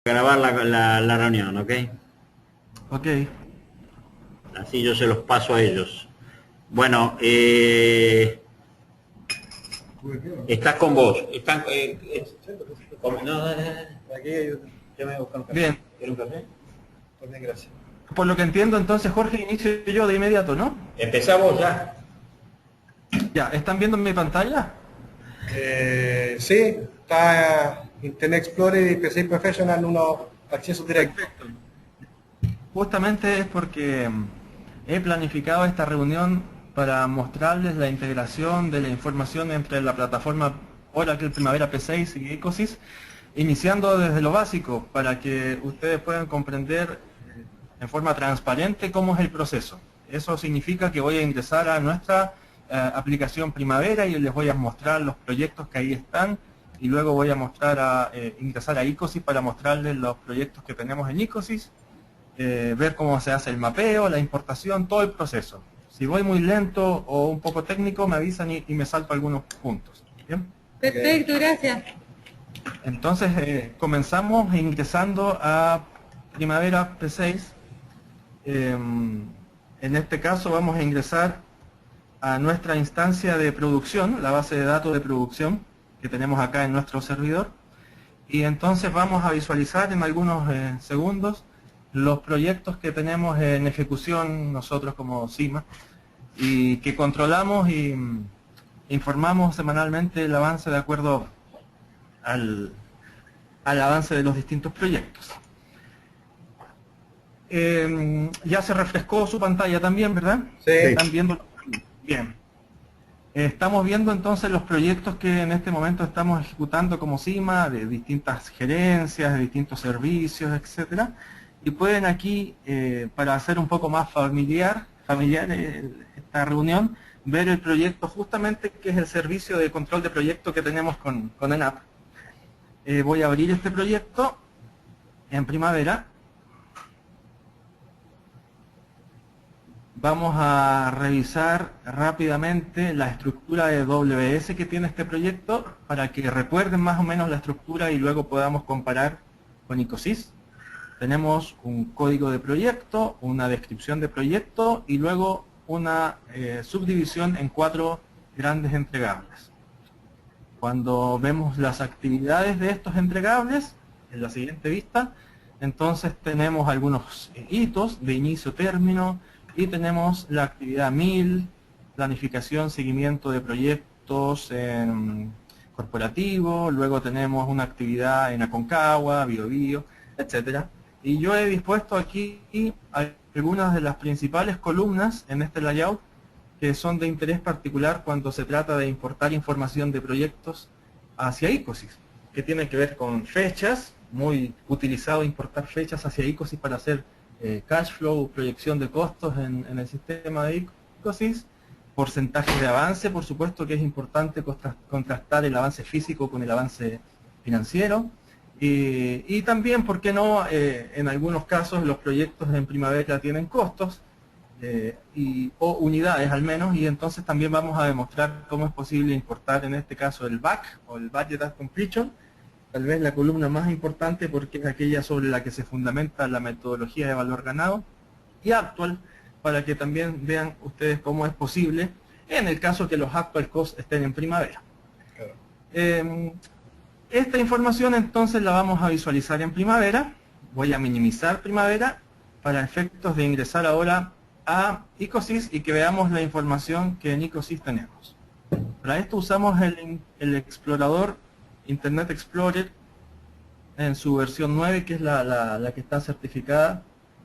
grabar la reunión, ¿ok? Ok. Así yo se los paso a ellos. Bueno, estás con vos. Están, no, aquí yo me voy a buscar un café. Bien. ¿Quieres un café? Pues bien, gracias. Por lo que entiendo, entonces, Jorge, inicio yo de inmediato, ¿no? Empezamos ya. Ya, ¿están viendo mi pantalla? Sí, está Internet Explorer y PC Professional, unos accesos directos. Perfecto. Justamente es porque he planificado esta reunión para mostrarles la integración de la información entre la plataforma Oracle Primavera P6 y Ecosys, iniciando desde lo básico, para que ustedes puedan comprender en forma transparente cómo es el proceso. Eso significa que voy a ingresar a nuestra aplicación Primavera y les voy a mostrar los proyectos que ahí están, y luego voy a ingresar a Ecosys para mostrarles los proyectos que tenemos en Ecosys, ver cómo se hace el mapeo, la importación, todo el proceso. Si voy muy lento o un poco técnico, me avisan y me salto algunos puntos. ¿Bien? Perfecto, gracias. Entonces, comenzamos ingresando a Primavera P6. En este caso vamos a ingresar a nuestra instancia de producción, la base de datos de producción que tenemos acá en nuestro servidor. Y entonces vamos a visualizar en algunos segundos los proyectos que tenemos en ejecución nosotros como CIMA, y que controlamos y informamos semanalmente el avance de acuerdo al avance de los distintos proyectos. Ya se refrescó su pantalla también, ¿verdad? Sí. ¿Están viendo? Bien. Estamos viendo entonces los proyectos que en este momento estamos ejecutando como CIMA, de distintas gerencias, de distintos servicios, etcétera. Y pueden aquí, para hacer un poco más familiar esta reunión, ver el proyecto justamente que es el servicio de control de proyecto que tenemos con ENAP. Voy a abrir este proyecto en Primavera. Vamos a revisar rápidamente la estructura de WS que tiene este proyecto para que recuerden más o menos la estructura y luego podamos comparar con Ecosys. Tenemos un código de proyecto, una descripción de proyecto y luego una subdivisión en 4 grandes entregables. Cuando vemos las actividades de estos entregables, en la siguiente vista, entonces tenemos algunos hitos de inicio-término, y tenemos la actividad 1000, planificación, seguimiento de proyectos en corporativo, luego tenemos una actividad en Aconcagua, Biobío, etcétera. Y yo he dispuesto aquí algunas de las principales columnas en este layout que son de interés particular cuando se trata de importar información de proyectos hacia Ecosys, que tiene que ver con fechas, muy utilizado importar fechas hacia Ecosys para hacer cash flow, proyección de costos en el sistema de Ecosys, porcentaje de avance, por supuesto que es importante contrastar el avance físico con el avance financiero, y también, ¿por qué no?, en algunos casos los proyectos en Primavera tienen costos, o unidades al menos, y entonces también vamos a demostrar cómo es posible importar en este caso el BAC, o el Budget at Completion, tal vez la columna más importante porque es aquella sobre la que se fundamenta la metodología de valor ganado, y actual, para que también vean ustedes cómo es posible en el caso que los actual costs estén en Primavera. Claro. Esta información entonces la vamos a visualizar en Primavera. Voy a minimizar Primavera para efectos de ingresar ahora a Ecosys y que veamos la información que en Ecosys tenemos. Para esto usamos el explorador Internet Explorer en su versión 9, que es la que está certificada.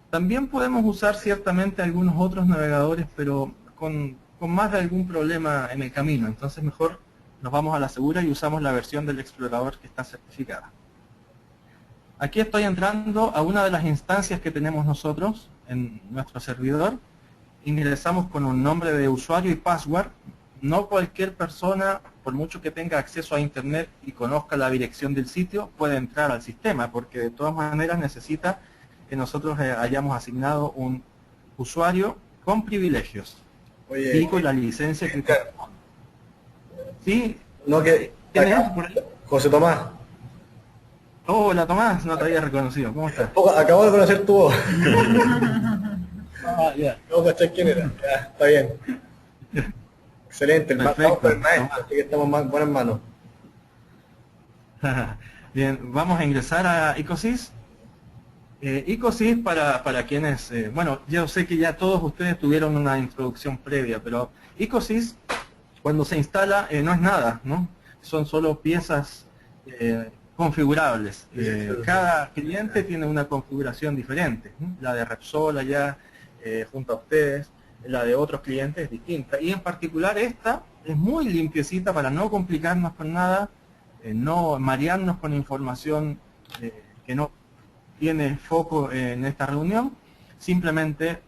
También podemos usar ciertamente algunos otros navegadores, pero con más de algún problema en el camino. Entonces mejor nos vamos a la segura y usamos la versión del explorador que está certificada. Aquí estoy entrando a una de las instancias que tenemos nosotros en nuestro servidor. Ingresamos con un nombre de usuario y password. No cualquier persona, por mucho que tenga acceso a Internet y conozca la dirección del sitio, puede entrar al sistema, porque de todas maneras necesita que nosotros hayamos asignado un usuario con privilegios. Oye, y con la licencia que... ¿Sí? no, que ¿Quién es acá, por ahí? José Tomás. Hola Tomás, no te había reconocido. ¿Cómo estás? Acabo de conocer tu voz. Ah, ya. No caché quién era. Ya, está bien. Excelente. Vamos Perfecto. con el maestro, así que estamos en buenas manos. Bien, vamos a ingresar a Ecosys. Ecosys para quienes, bueno, yo sé que ya todos ustedes tuvieron una introducción previa, pero Ecosys cuando se instala no es nada, ¿no? Son solo piezas configurables. Cada cliente tiene una configuración diferente, ¿no? La de Repsol allá junto a ustedes, la de otros clientes es distinta. Y en particular esta es muy limpiecita para no complicarnos con nada, no marearnos con información que no tiene foco en esta reunión. Simplemente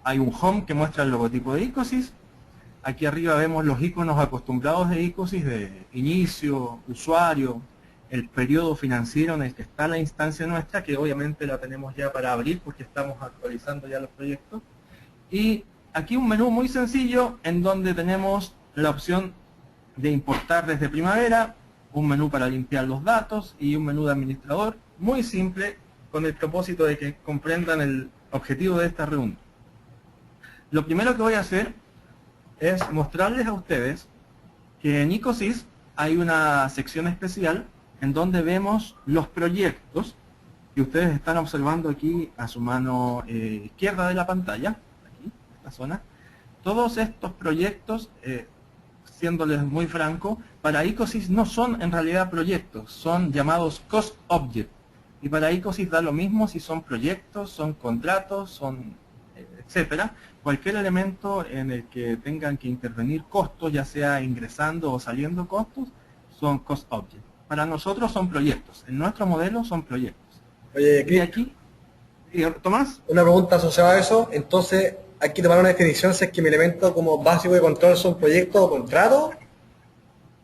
hay un home que muestra el logotipo de Ecosys. Aquí arriba vemos los iconos acostumbrados de Ecosys de inicio, usuario, el periodo financiero en el que está la instancia nuestra, que obviamente la tenemos ya para abrir porque estamos actualizando ya los proyectos. Y aquí un menú muy sencillo en donde tenemos la opción de importar desde Primavera, un menú para limpiar los datos y un menú de administrador, muy simple, con el propósito de que comprendan el objetivo de esta reunión. Lo primero que voy a hacer es mostrarles a ustedes que en Ecosys hay una sección especial en donde vemos los proyectos que ustedes están observando aquí a su mano izquierda de la pantalla, aquí, esta zona. Todos estos proyectos, siéndoles muy franco, para Ecosys no son en realidad proyectos, son llamados Cost Object. Y para Ecosys da lo mismo si son proyectos, son contratos, son etcétera. Cualquier elemento en el que tengan que intervenir costos, ya sea ingresando o saliendo costos, son Cost Object. Para nosotros son proyectos. En nuestro modelo son proyectos. Oye, Y Cris, aquí, Tomás. una pregunta asociada a eso. Entonces, hay que tomar una definición si es que mi elemento como básico de control son proyectos o contratos.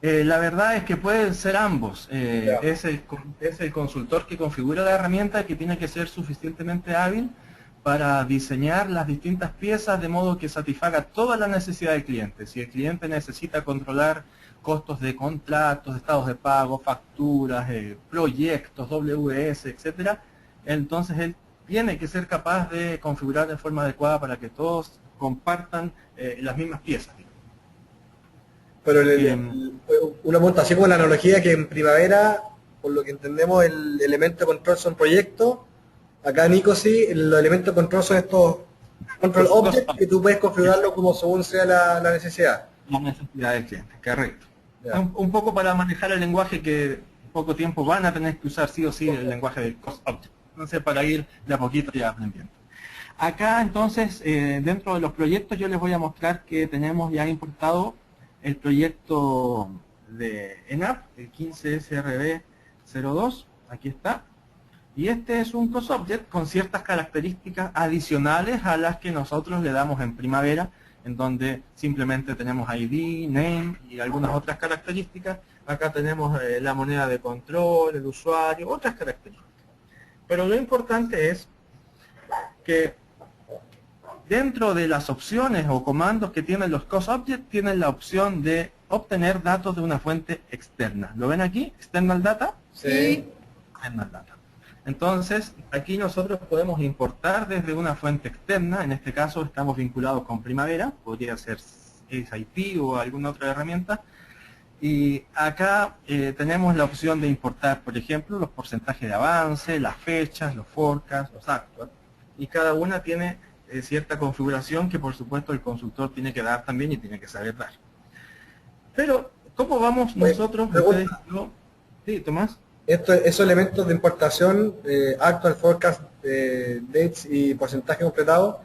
La verdad es que pueden ser ambos. Ya. Es el consultor que configura la herramienta que tiene que ser suficientemente hábil para diseñar las distintas piezas de modo que satisfaga toda la necesidad del cliente. Si el cliente necesita controlar costos de contratos, estados de pago, facturas, proyectos, WS, etcétera, entonces él tiene que ser capaz de configurar de forma adecuada para que todos compartan las mismas piezas. Pero una pregunta, así como la analogía que en Primavera, por lo que entendemos, el elemento de control son proyectos. Acá en Ecosys, los elementos de control son estos control objects que tú puedes configurarlo como según sea la necesidad. La necesidad del cliente, correcto. Ya. Un poco para manejar el lenguaje que en poco tiempo van a tener que usar sí o sí el lenguaje del Cost Object. Entonces para ir de a poquito ya aprendiendo. Acá entonces, dentro de los proyectos yo les voy a mostrar que tenemos ya importado el proyecto de ENAP, el 15SRB02, aquí está. Y este es un Cost Object con ciertas características adicionales a las que nosotros le damos en Primavera, en donde simplemente tenemos ID, name y algunas otras características. Acá tenemos la moneda de control, el usuario, otras características. Pero lo importante es que dentro de las opciones o comandos que tienen los Cost Objects, tienen la opción de obtener datos de una fuente externa. ¿Lo ven aquí? External Data. Sí. External Data. Entonces, aquí nosotros podemos importar desde una fuente externa, en este caso estamos vinculados con Primavera, podría ser SIT o alguna otra herramienta, y acá tenemos la opción de importar, por ejemplo, los porcentajes de avance, las fechas, los forecasts, los actuals, y cada una tiene cierta configuración que por supuesto el consultor tiene que dar también y tiene que saber dar. Pero, ¿cómo vamos nosotros? Ustedes, yo, sí, Tomás. Esos elementos de importación, actual forecast, dates y porcentaje completado,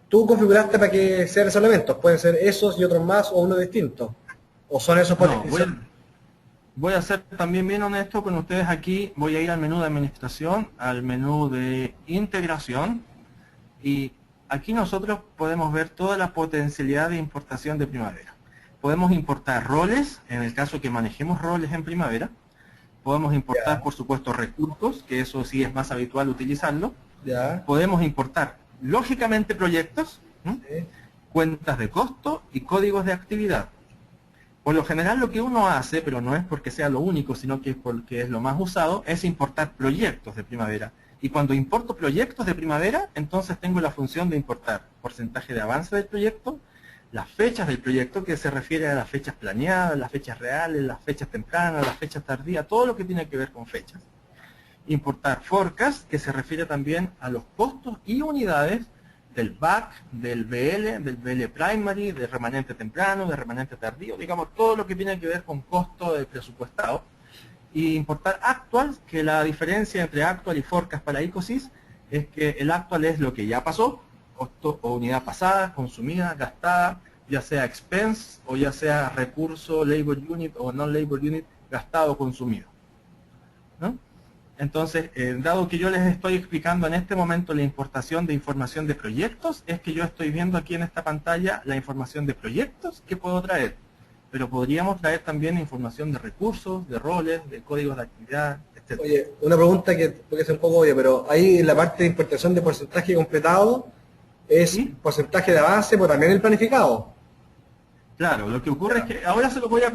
¿tú configuraste para que sean esos elementos? ¿Pueden ser esos y otros más o uno distinto? ¿O son esos por definición? Voy a ser también bien honesto con ustedes aquí. Voy a ir al menú de administración, al menú de integración, y aquí nosotros podemos ver toda la potencialidad de importación de Primavera. Podemos importar roles, en el caso que manejemos roles en Primavera. Podemos importar, por supuesto, recursos, que eso sí es más habitual utilizarlo. Ya. Podemos importar, lógicamente, proyectos, Sí. cuentas de costo y códigos de actividad. Por lo general lo que uno hace, pero no es porque sea lo único, sino que es porque es lo más usado, es importar proyectos de Primavera. Y cuando importo proyectos de Primavera, entonces tengo la función de importar porcentaje de avance del proyecto, las fechas del proyecto, que se refiere a las fechas planeadas, las fechas reales, las fechas tempranas, las fechas tardías, todo lo que tiene que ver con fechas. Importar forecast, que se refiere también a los costos y unidades del back, del BL primary, del remanente temprano, del remanente tardío, digamos, todo lo que tiene que ver con costo del presupuestado. Y importar actual, que la diferencia entre actual y forecast para ICOSYS es que el actual es lo que ya pasó, costo o unidad pasada, consumida, gastada, ya sea expense o ya sea recurso, labor unit o non-labor unit, gastado o consumido, ¿no? Entonces, dado que yo les estoy explicando en este momento la importación de información de proyectos, es que yo estoy viendo aquí en esta pantalla la información de proyectos que puedo traer. Pero podríamos traer también información de recursos, de roles, de códigos de actividad, etc. Oye, una pregunta que puede ser un poco obvia, pero ahí en la parte de importación de porcentaje completado, es ¿Sí? porcentaje de avance, pero también el planificado. Claro, lo que ocurre es que ahora se lo voy a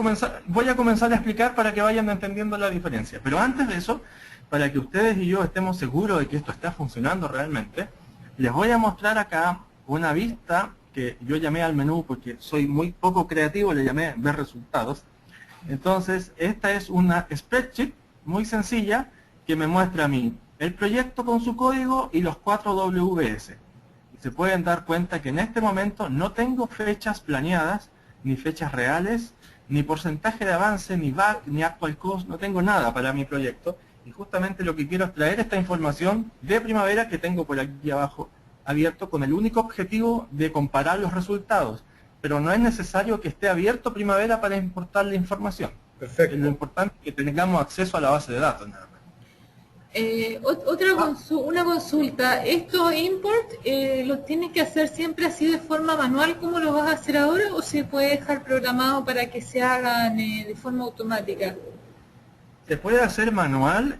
comenzar a explicar para que vayan entendiendo la diferencia. Pero antes de eso, para que ustedes y yo estemos seguros de que esto está funcionando realmente, les voy a mostrar acá una vista que yo llamé al menú porque soy muy poco creativo, le llamé ver resultados. Entonces, esta es una spreadsheet muy sencilla que me muestra a mí el proyecto con su código y los 4 WS. Y se pueden dar cuenta que en este momento no tengo fechas planeadas, ni fechas reales, ni porcentaje de avance, ni back, ni actual cost, no tengo nada para mi proyecto. Y justamente lo que quiero es traer esta información de Primavera que tengo por aquí abajo abierto con el único objetivo de comparar los resultados. Pero no es necesario que esté abierto Primavera para importar la información. Perfecto. Lo importante es que tengamos acceso a la base de datos nada más. Una consulta, ¿estos import los tienes que hacer siempre así de forma manual como lo vas a hacer ahora o se puede dejar programado para que se hagan de forma automática? Se puede hacer manual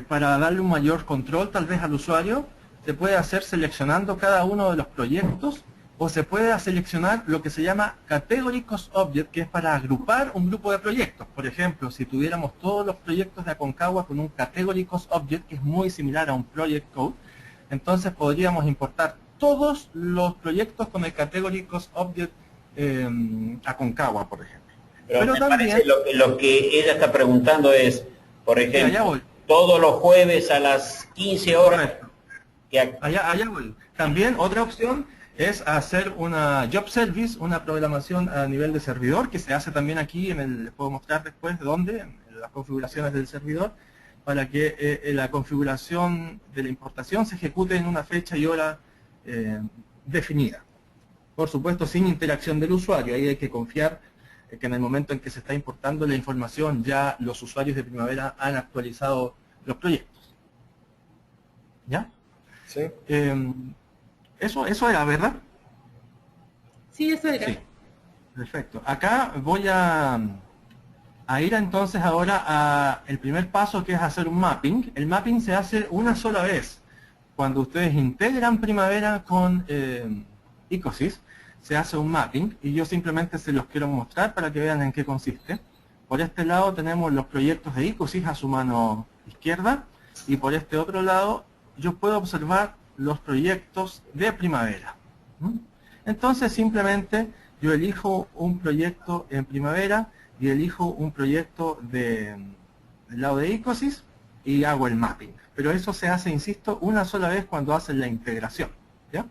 para darle un mayor control tal vez al usuario, se puede hacer seleccionando cada uno de los proyectos o se puede seleccionar lo que se llama Category Cost Object, que es para agrupar un grupo de proyectos. Por ejemplo, si tuviéramos todos los proyectos de Aconcagua con un Category Cost Object, que es muy similar a un Project Code, entonces podríamos importar todos los proyectos con el Category Cost Object Aconcagua, por ejemplo. Pero me parece lo que ella está preguntando es, por ejemplo, todos los jueves a las 15 horas. Allá voy. También otra opción es hacer una job service, una programación a nivel de servidor, que se hace también aquí, les puedo mostrar después dónde, en las configuraciones del servidor, para que la configuración de la importación se ejecute en una fecha y hora definida. Por supuesto, sin interacción del usuario, ahí hay que confiar que en el momento en que se está importando la información ya los usuarios de Primavera han actualizado los proyectos. ¿Ya? Sí. Eso era, ¿verdad? Sí, eso era. Sí. Perfecto. Acá voy a ir entonces ahora a el primer paso, que es hacer un mapping. El mapping se hace una sola vez. Cuando ustedes integran Primavera con ICOSYS, se hace un mapping y yo simplemente se los quiero mostrar para que vean en qué consiste. Por este lado tenemos los proyectos de ICOSYS a su mano izquierda y por este otro lado yo puedo observar los proyectos de Primavera. Entonces simplemente yo elijo un proyecto en Primavera y elijo un proyecto del lado de ICOSYS y hago el mapping. Pero eso se hace, insisto, una sola vez cuando hacen la integración, ¿ya?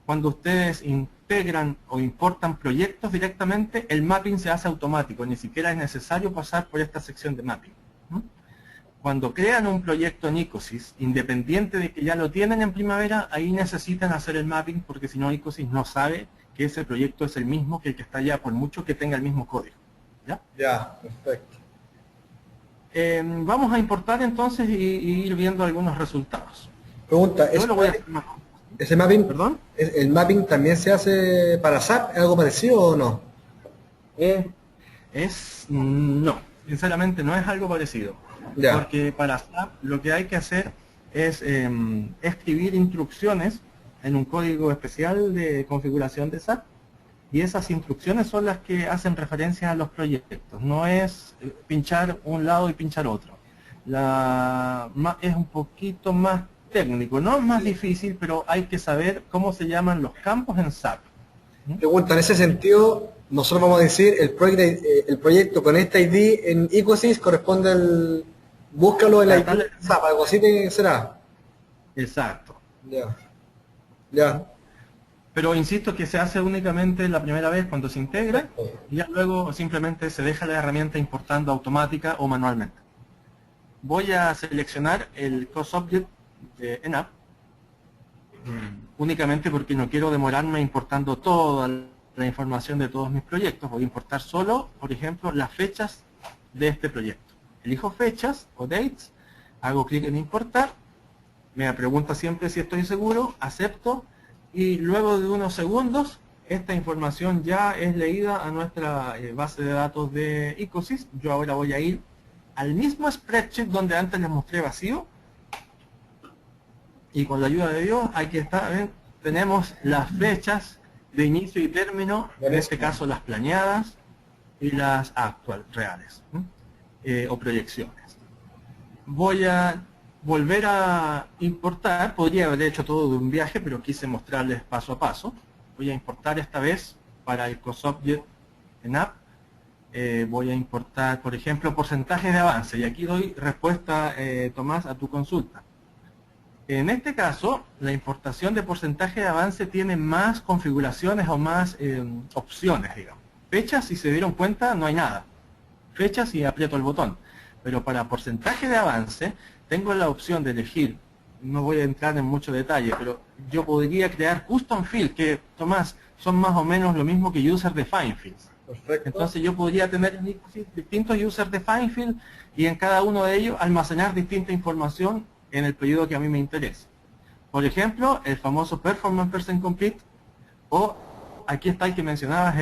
Cuando ustedes integran o importan proyectos directamente, el mapping se hace automático, ni siquiera es necesario pasar por esta sección de mapping. Cuando crean un proyecto en ICOSYS, independiente de que ya lo tienen en Primavera, ahí necesitan hacer el mapping porque si no ICOSYS no sabe que ese proyecto es el mismo que el que está allá, por mucho que tenga el mismo código. ¿Ya? Ya, perfecto. Vamos a importar entonces y ir viendo algunos resultados. Pregunta, ¿ese mapping, ¿Perdón? el mapping también se hace para SAP? ¿Algo parecido o no? No, sinceramente no es algo parecido. Ya. Porque para SAP lo que hay que hacer es escribir instrucciones en un código especial de configuración de SAP y esas instrucciones son las que hacen referencia a los proyectos. No es pinchar un lado y pinchar otro. Es un poquito más técnico, no es más difícil, pero hay que saber cómo se llaman los campos en SAP. Pregunta, en ese sentido, nosotros vamos a decir, el proyecto con este ID en Ecosys corresponde al... Búscalo en la ID SAP, algo así será. Exacto. Ya. Pero insisto que se hace únicamente la primera vez cuando se integra, y ya luego simplemente se deja la herramienta importando automática o manualmente. Voy a seleccionar el COSObject de ENAP, únicamente porque no quiero demorarme importando toda la información de todos mis proyectos. Voy a importar solo, por ejemplo, las fechas de este proyecto. Elijo fechas o dates, hago clic en importar, me pregunta siempre si estoy seguro, acepto, y luego de unos segundos esta información ya es leída a nuestra base de datos de Ecosys. Yo ahora voy a ir al mismo spreadsheet donde antes les mostré vacío, y con la ayuda de Dios, aquí está, ¿ven? Tenemos las fechas de inicio y término, en este caso las planeadas y las actuales, reales, o proyecciones. Voy a volver a importar, podría haber hecho todo de un viaje, pero quise mostrarles paso a paso. Voy a importar esta vez para el COSObject en App. Voy a importar, por ejemplo, porcentaje de avance, y aquí doy respuesta, Tomás, a tu consulta. En este caso, la importación de porcentaje de avance tiene más configuraciones o más opciones, digamos. Fechas, si se dieron cuenta, no hay nada. Fechas y aprieto el botón. Pero para porcentaje de avance, tengo la opción de elegir, no voy a entrar en mucho detalle, pero yo podría crear custom fields, que, Tomás, son más o menos lo mismo que user defined fields. Perfecto. Entonces yo podría tener distintos user defined fields y en cada uno de ellos almacenar distinta información en el periodo que a mí me interesa. Por ejemplo, el famoso Performance Percent Complete, o aquí está el que mencionabas,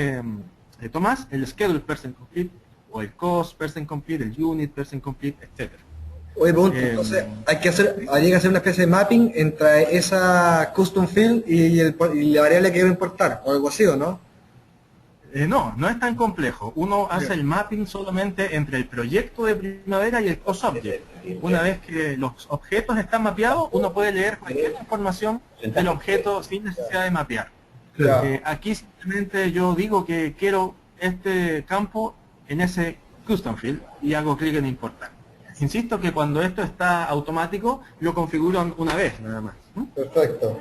Tomás, el Schedule Percent Complete, o el Cost Percent Complete, el Unit Percent Complete, etc. Oye, pregunto, entonces hay que hacer una especie de mapping entre esa custom field y la variable que quiero importar, o algo así, ¿o no? No es tan complejo. Uno hace el mapping solamente entre el proyecto de primavera y el COSObject. Una vez que los objetos están mapeados, uno puede leer cualquier información del objeto sin necesidad de mapear. Aquí simplemente yo digo que quiero este campo en ese custom field y hago clic en importar. Insisto que cuando esto está automático, lo configuro una vez nada más. Perfecto.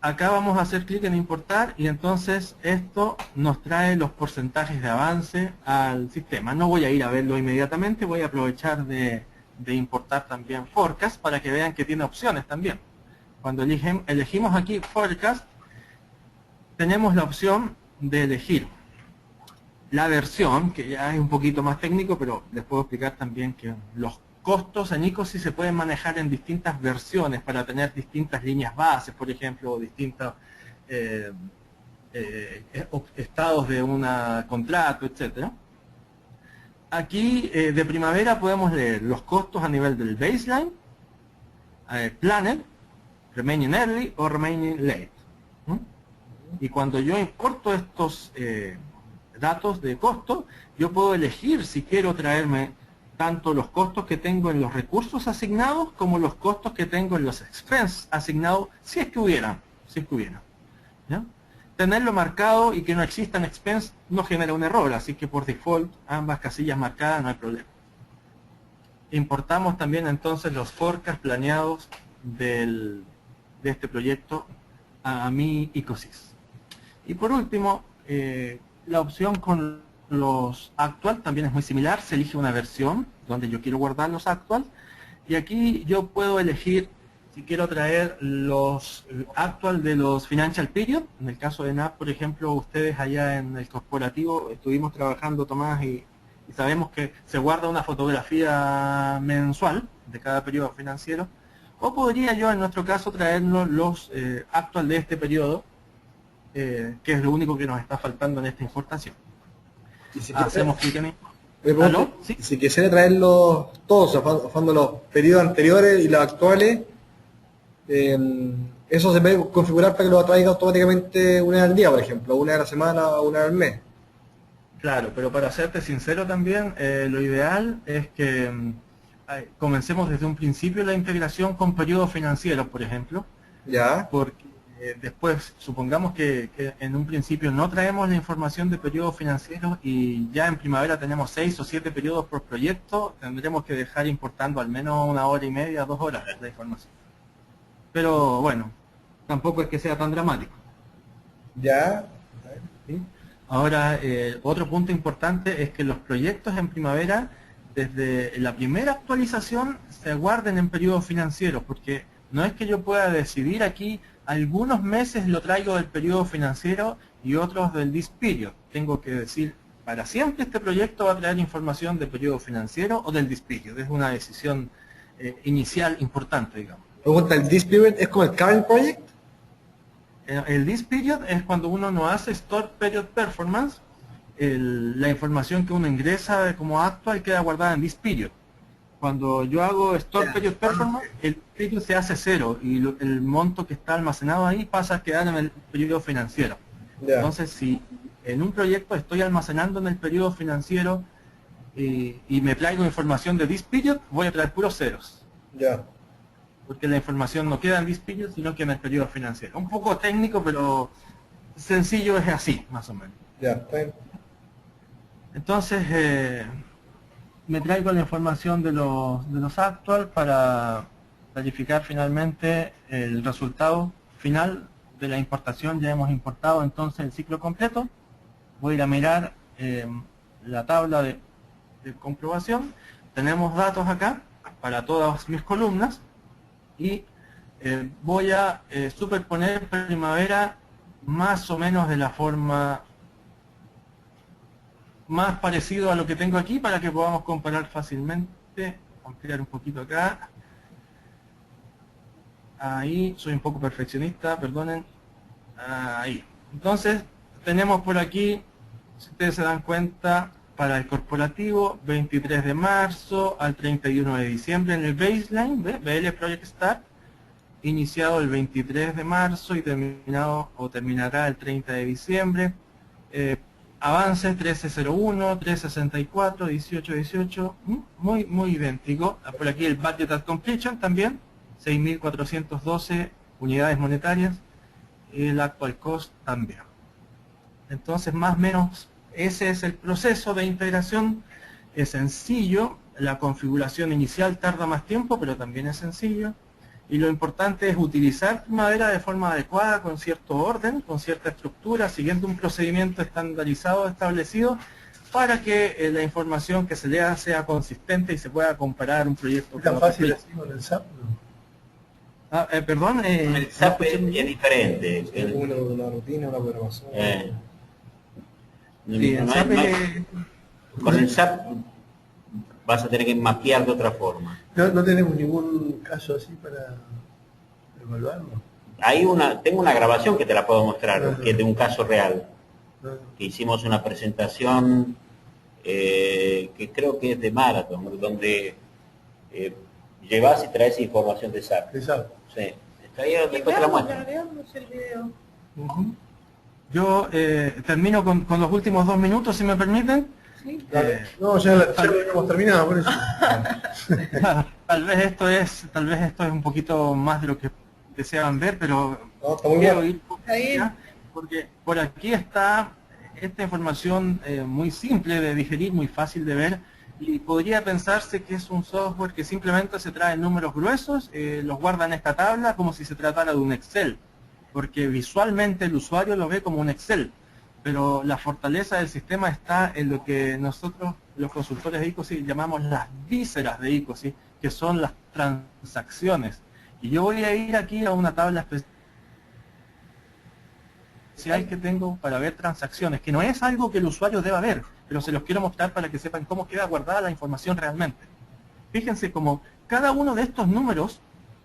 Acá vamos a hacer clic en importar y entonces esto nos trae los porcentajes de avance al sistema. No voy a ir a verlo inmediatamente, voy a aprovechar de importar también Forecast para que vean que tiene opciones también. Cuando elegimos aquí Forecast, tenemos la opción de elegir la versión, que ya es un poquito más técnico, pero les puedo explicar también que los costos en Ecosys se pueden manejar en distintas versiones para tener distintas líneas bases, por ejemplo, o distintos estados de un contrato, etc. Aquí de primavera podemos leer los costos a nivel del baseline, planned, remaining early o remaining late. Y cuando yo importo estos datos de costo, yo puedo elegir si quiero traerme tanto los costos que tengo en los recursos asignados como los costos que tengo en los expenses asignados, si es que hubieran. ¿Ya? Tenerlo marcado y que no existan expense no genera un error, así que por default ambas casillas marcadas no hay problema. Importamos también entonces los forecasts planeados de este proyecto a mi Ecosys. Y por último, la opción con los actual también es muy similar. Se elige una versión donde yo quiero guardar los actual y aquí yo puedo elegir si quiero traer los actual de los financial period. En el caso de NAP, por ejemplo, ustedes allá en el corporativo estuvimos trabajando, Tomás, y sabemos que se guarda una fotografía mensual de cada periodo financiero, o podría yo en nuestro caso traernos los actual de este periodo, que es lo único que nos está faltando en esta importación. Hacemos clic en ¿Sí? Si quisiera traerlos todos, a fondo los periodos anteriores y los actuales, eso se puede configurar para que lo traiga automáticamente una vez al día, por ejemplo, una vez a la semana o una vez al mes. Claro, pero para serte sincero también, lo ideal es que comencemos desde un principio la integración con periodos financieros, por ejemplo. Ya. Porque después, supongamos que en un principio no traemos la información de periodos financieros y ya en primavera tenemos 6 o 7 periodos por proyecto, tendremos que dejar importando al menos 1 hora y media, 2 horas de información. Pero bueno, tampoco es que sea tan dramático. Ya. ¿Sí? Ahora, otro punto importante es que los proyectos en primavera, desde la primera actualización, se guarden en periodos financieros, porque no es que yo pueda decidir aquí, algunos meses lo traigo del periodo financiero y otros del this period. Tengo que decir, para siempre este proyecto va a traer información de periodo financiero o del this period. Es una decisión inicial importante, digamos. Pregunta, ¿el this period es como el current project? El this period es cuando uno no hace store period performance, la información que uno ingresa como actual queda guardada en this period. Cuando yo hago store period performance, el period se hace 0 y el monto que está almacenado ahí pasa a quedar en el periodo financiero. Ya. Entonces, si en un proyecto estoy almacenando en el periodo financiero y me traigo información de this period, voy a traer puros ceros. Ya. Porque la información no queda en this period, sino que en el periodo financiero. Un poco técnico, pero sencillo, es así, más o menos. Ya, está bien. Entonces, me traigo la información de los actual para verificar finalmente el resultado final de la importación. Ya hemos importado entonces el ciclo completo. Voy a ir a mirar la tabla de comprobación. Tenemos datos acá para todas mis columnas. Y voy a superponer primavera más o menos de la forma más parecido a lo que tengo aquí para que podamos comparar fácilmente. Ampliar un poquito acá. Ahí, soy un poco perfeccionista, perdonen. Ahí. Entonces, tenemos por aquí, si ustedes se dan cuenta, para el corporativo, 23 de marzo al 31 de diciembre en el baseline, BL Project Start, iniciado el 23 de marzo y terminado o terminará el 30 de diciembre. Avances 1301, 364, 1818, muy idéntico. Por aquí el Budget at Completion también, 6.412 unidades monetarias, el Actual Cost también. Entonces, más o menos, ese es el proceso de integración. Es sencillo, la configuración inicial tarda más tiempo, pero también es sencillo. Y lo importante es utilizar primavera de forma adecuada, con cierto orden, con cierta estructura, siguiendo un procedimiento estandarizado, establecido, para que la información que se lea sea consistente y se pueda comparar un proyecto. ¿Es tan fácil así con el SAP? ¿No? Perdón. El SAP es diferente. Es una rutina, una programación. Sí, Con el SAP vas a tener que mapear de otra forma. No tenemos ningún caso así para evaluarlo. Tengo una grabación que te la puedo mostrar, que es de un caso real. Que hicimos una presentación que creo que es de Marathon, donde llevas y traes información de SAP. Exacto. Sí. Está ahí, después te la muestro. Veamos el video. Yo termino con los últimos 2 minutos, si me permiten. Sí. No, ya lo habíamos terminado, por eso. Tal vez esto es un poquito más de lo que deseaban ver, pero No, está muy quiero bien. ir por allá, porque por aquí está esta información muy simple de digerir, muy fácil de ver, y podría pensarse que es un software que simplemente se trae números gruesos, los guarda en esta tabla como si se tratara de un Excel, porque visualmente el usuario lo ve como un Excel. Pero la fortaleza del sistema está en lo que nosotros, los consultores de ICOSY, llamamos las vísceras de ICOSY, que son las transacciones. Y yo voy a ir aquí a una tabla especial que tengo para ver transacciones, que no es algo que el usuario deba ver, pero se los quiero mostrar para que sepan cómo queda guardada la información realmente. Fíjense como cada uno de estos números,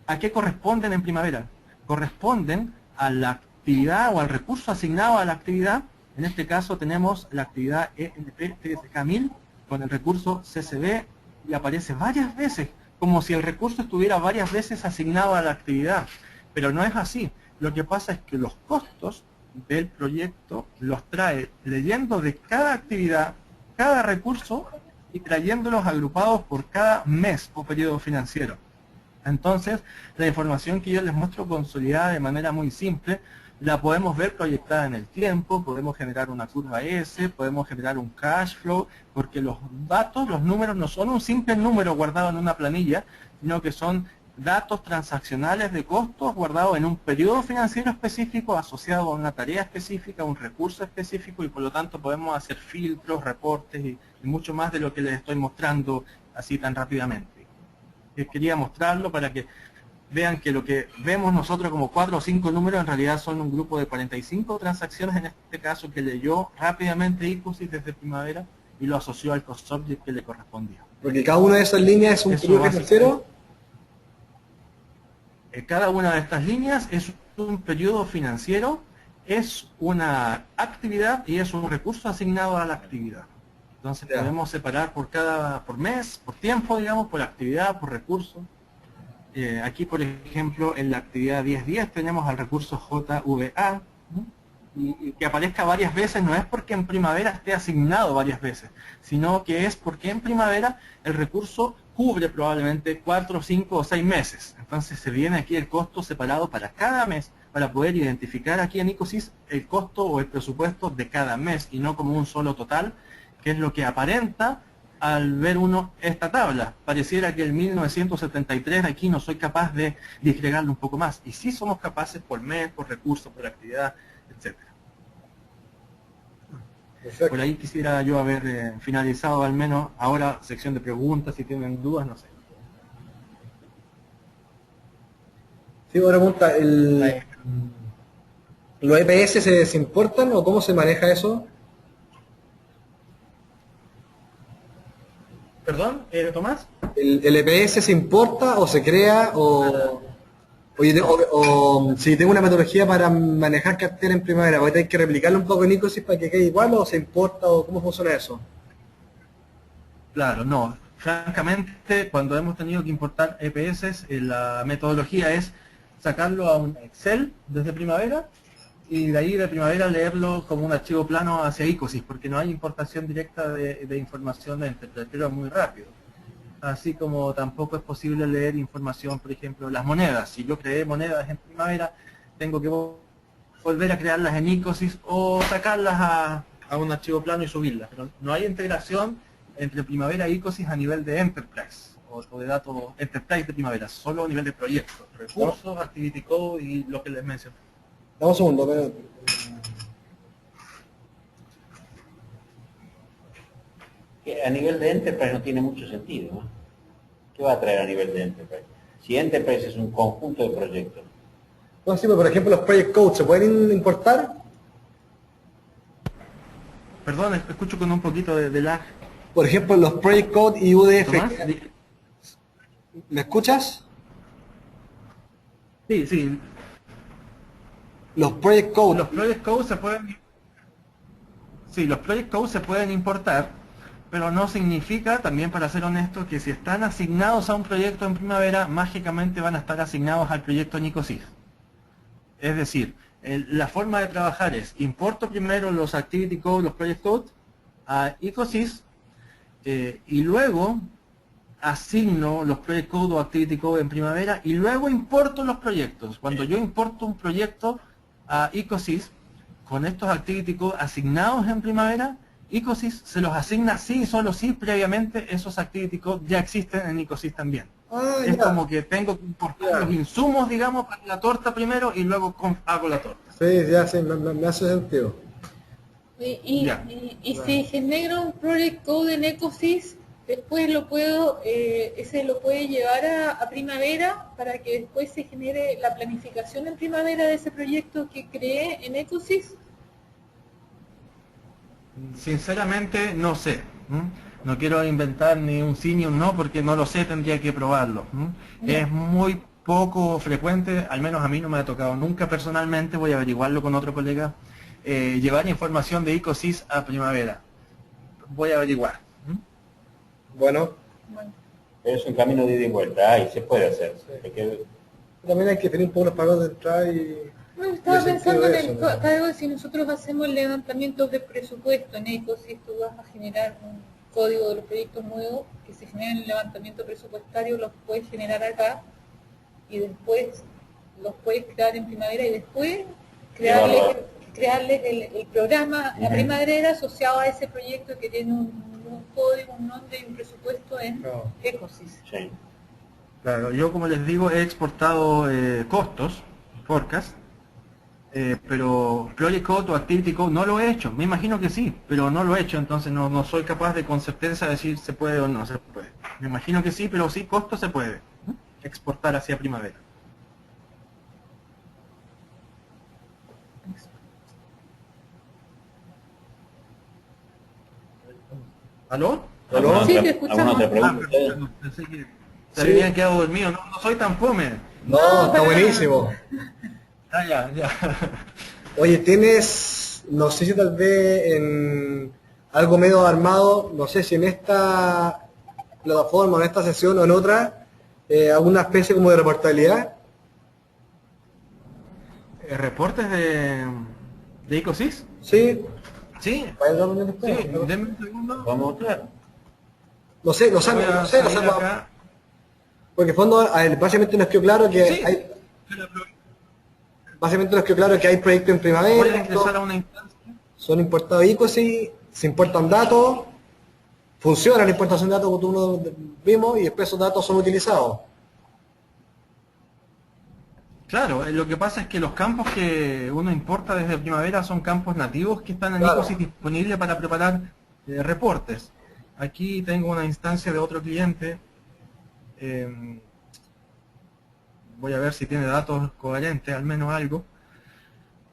¿a qué corresponden en primavera? Corresponden a la actividad o al recurso asignado a la actividad. En este caso tenemos la actividad ENP TSK1000 con el recurso CCB y aparece varias veces, como si el recurso estuviera varias veces asignado a la actividad. Pero no es así. Lo que pasa es que los costos del proyecto los trae leyendo de cada actividad, cada recurso y trayéndolos agrupados por cada mes o periodo financiero. Entonces, la información que yo les muestro consolidada de manera muy simple, la podemos ver proyectada en el tiempo, podemos generar una curva S, podemos generar un cash flow, porque los datos, los números no son un simple número guardado en una planilla, sino que son datos transaccionales de costos guardados en un periodo financiero específico asociado a una tarea específica, a un recurso específico, y por lo tanto podemos hacer filtros, reportes y mucho más de lo que les estoy mostrando así tan rápidamente. Quería mostrarlo para que vean que lo que vemos nosotros como 4 o 5 números en realidad son un grupo de 45 transacciones, en este caso que leyó rápidamente ICOSYS desde Primavera y lo asoció al cost object que le correspondía. Porque cada una de esas líneas es un periodo financiero. Cada una de estas líneas es un periodo financiero, es una actividad y es un recurso asignado a la actividad. Entonces podemos separar por mes, por tiempo, digamos, por actividad, por recurso. Aquí, por ejemplo, en la actividad 10.10 tenemos al recurso JVA, ¿no? Y que aparezca varias veces no es porque en Primavera esté asignado varias veces, sino que es porque en Primavera el recurso cubre probablemente 4, 5 o 6 meses. Entonces se viene aquí el costo separado para cada mes, para poder identificar aquí en ICOSYS el costo o el presupuesto de cada mes y no como un solo total, que es lo que aparenta al ver uno esta tabla. Pareciera que el 1973 aquí no soy capaz de disgregarlo un poco más. Y sí somos capaces por mes, por recurso, por actividad, etc. Perfecto. Por ahí quisiera yo haber finalizado al menos. Ahora, sección de preguntas, si tienen dudas, no sé. Sí, una pregunta. ¿Los EPS se importan o cómo se maneja eso? ¿Perdón, Tomás? ¿El EPS se importa o se crea o si tengo una metodología para manejar cartera en Primavera, voy a tener que replicarlo un poco en ICOSYS para que quede igual o se importa o cómo funciona eso? Claro, no. Francamente, cuando hemos tenido que importar EPS, la metodología es sacarlo a un Excel desde Primavera y de ahí de Primavera leerlo como un archivo plano hacia ICOSYS, porque no hay importación directa de información de Interpretero muy rápido. Así como tampoco es posible leer información, por ejemplo, las monedas. Si yo creé monedas en Primavera, tengo que volver a crearlas en ICOSYS o sacarlas a un archivo plano y subirlas. Pero no hay integración entre Primavera e ICOSYS a nivel de Enterprise o de datos Enterprise de Primavera, solo a nivel de proyectos, recursos, Activity Code y lo que les mencioné. Dame un segundo, pero... Que a nivel de Enterprise no tiene mucho sentido, ¿no? ¿Qué va a traer a nivel de Enterprise? Si Enterprise es un conjunto de proyectos. No, sí, pero por ejemplo los project codes, ¿se pueden importar? Perdón, escucho con un poquito de lag. Por ejemplo, los project code y UDF. ¿Tomás? ¿Me escuchas? Sí, sí. Los project code. Los project codes se pueden... Sí, los project codes se pueden importar, pero no significa, también para ser honesto, que si están asignados a un proyecto en Primavera, mágicamente van a estar asignados al proyecto en ICOSYS. Es decir, la forma de trabajar es, importo primero los Activity Code, los Project Code, a ICOSYS, y luego asigno los Project Code o Activity Code en Primavera, y luego importo los proyectos. Cuando yo importo un proyecto a ICOSYS, con estos Activity Code asignados en Primavera, ICOSYS se los asigna sí y solo sí previamente esos Activity Code ya existen en ICOSYS también. Es como que tengo que importar los insumos, digamos, para la torta primero y luego hago la torta. Sí, ya sí, me hace sentido. Y si genero un project code en ICOSYS, después lo puedo, ese lo puede llevar a Primavera para que después se genere la planificación en Primavera de ese proyecto que creé en ICOSYS. Sinceramente no sé. No quiero inventar ni un sí ni un no porque no lo sé, tendría que probarlo. Es muy poco frecuente, al menos a mí no me ha tocado nunca personalmente, voy a averiguarlo con otro colega, llevar información de ICOSYS a Primavera. Voy a averiguar. Bueno. Pero es un camino de ida y vuelta, y se puede hacer. También hay que definir un poco los pagos de entrada y... Bueno, estaba y el pensando sentido en de el eso, ¿no? cargo de si nosotros hacemos levantamientos de presupuesto en Ecosys, tú vas a generar un código de los proyectos nuevos que se generen el levantamiento presupuestario, los puedes generar acá y después los puedes crear en Primavera y después crearles el programa, la Primavera asociado a ese proyecto que tiene un código, un nombre y un presupuesto en Ecosys. Sí. Claro, yo como les digo he exportado costos, forecast, pero Project Code o Activity Code no lo he hecho. Me imagino que sí, pero no lo he hecho, entonces no soy capaz de con certeza decir se puede o no se puede. Me imagino que sí, pero sí, costo se puede exportar hacia Primavera. ¿Aló? ¿Alguna Sí, otra, te escuchamos. ¿alguna otra pregunta? Perdón, pensé que se habían quedado dormidos. No soy tan fome. No, está buenísimo. Ah, ya. Oye, tienes, no sé si tal vez en algo medio armado, no sé si en esta plataforma, en esta sesión o en otra, alguna especie como de reportabilidad. ¿Reportes de Ecosys? Sí, Sí, ¿puedes darme un sí, después? denme un segundo. Vamos a mostrar. No sé, no sé, Voy a no sé, salir acá. porque en fondo, a ver, básicamente nos quedó claro que Sí. hay, básicamente nos quedó claro que hay proyectos en Voy primavera, a ingresar a una instancia. son importados Ecosys, se importan datos, funciona la importación de datos como tú vimos y después esos datos son utilizados. Claro, lo que pasa es que los campos que uno importa desde Primavera son campos nativos que están en Claro. Ecosys disponibles para preparar reportes. Aquí tengo una instancia de otro cliente. Voy a ver si tiene datos coherentes, al menos algo.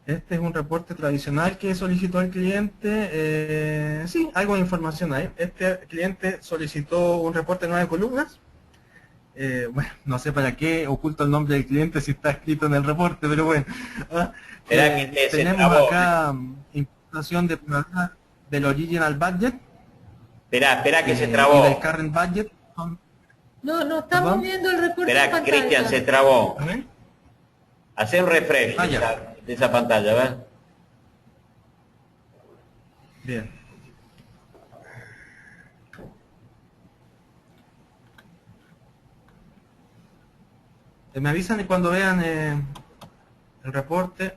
Este es un reporte tradicional que solicitó el cliente. Sí, algo de información ahí. Este cliente solicitó un reporte de 9 columnas. Bueno, no sé para qué oculto el nombre del cliente si está escrito en el reporte, pero bueno. Será que se Tenemos trabó. acá importación de Primavera del original budget Espera que se y del trabó. current budget. No estamos ¿Perdón? viendo el reporte en Espera, pantalla. Cristian, se trabó. A ver. Hacer un refresh Ah, de ya. esa pantalla, ¿ves? Bien. Me avisan cuando vean el reporte.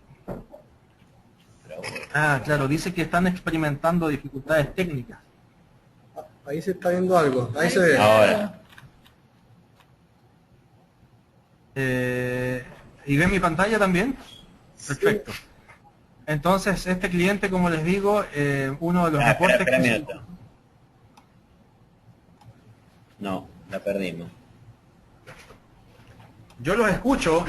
Ah, claro, dice que están experimentando dificultades técnicas. Ahí se está viendo algo, ahí se ve. Ahora. ¿Y ven mi pantalla también? Perfecto. Entonces, este cliente, como les digo, uno de los reportes Espera un que... minuto. No, la perdimos. Yo los escucho.